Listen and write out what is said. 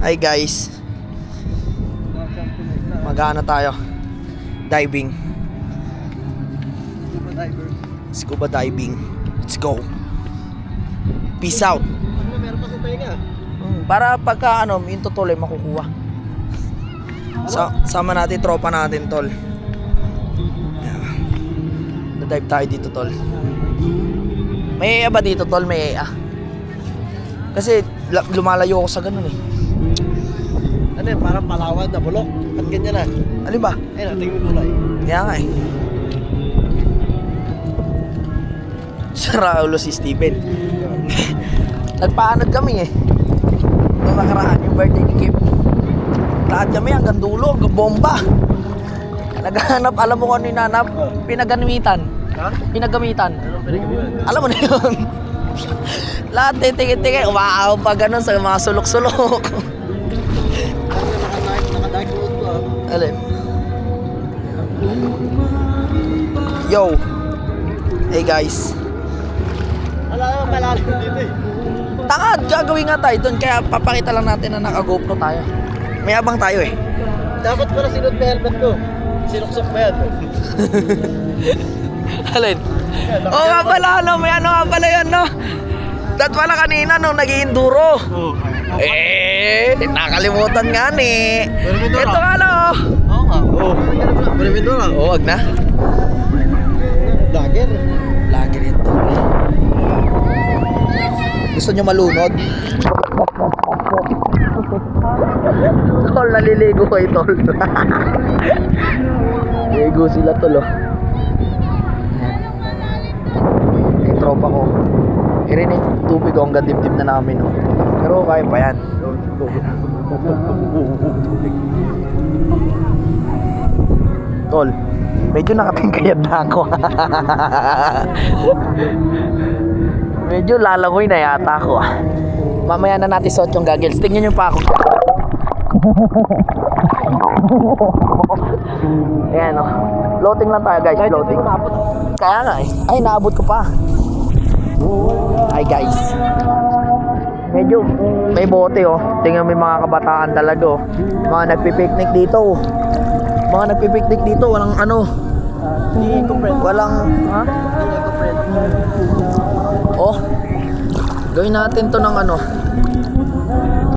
Hi guys. Magana tayo. Diving. Scuba diver. Scuba diving. Let's go. Peace out. Meron pa sa tenga. Para pagka yung tutuloy makukuha. Sama natin tropa natin, tol. Na-dive tayo dito, tol. May ba dito, tol? May kasi lumalayo ako sa ganun eh. Ano yun? Parang Palawan na bulok. At ganyan na. Ano ba? Ayun, tingin mo kulay. Kaya nga eh. Saraulo si Steven. Nagpaanod kami eh. Nung nakaraan yung birthday ni Kim. Lahat kami hanggang dulo, hanggang bomba. Naghahanap, alam mo kung ano yung nanap? Pinagamitan. Ha? Pinagamitan. Anong pinagamitan? Alam mo na yun. Lahat titikit-tikit, umaaw pa ganun sa mga sulok-sulok. Naka-dark mode ko Alin? Yo. Hey guys. Wala naman malalim dito eh. Tangad, gagawin nga tayo doon. Kaya papakita lang natin na naka-GoPro tayo. May abang tayo eh. Dapat pala sinod na helmet ko. Sinuksok ba yan? Alin? Oo nga pala, may ano nga pala yan, no? Dat pala kanina nung nag-i-enduro. Oo. Nakalimutan nga ni. Berimintura. Ito nga lang, oh. Oo nga. Oo. Berimintura. Oo, wag na. Lager. Lagi rito. Gusto nyo malunod? Tol, naliligo kayo, tol. Ligo sila, tol, oh. Yung tropa ko. Irinig tubig ko hanggang dibdib na namin, oh. Pero kaya pa yan. Tol, medyo nakatingkayad na ako. Medyo lalagoy na yata ako. Mamaya na natin suot yung goggles. Tingnan nyo pa ako. Ayan, oh. Floating lang tayo, guys. Floating. Kaya nga eh. Ay, naabot ko pa. Hi, guys. Medyo may bote, oh. Tingnan mo yung mga kabataan talaga, oh. Mga nagpipiknik dito, oh. Mga nagpipiknik dito. Walang Hindi ko friend. walang, ha? Hindi ko friend. Oh. Gawin natin to ng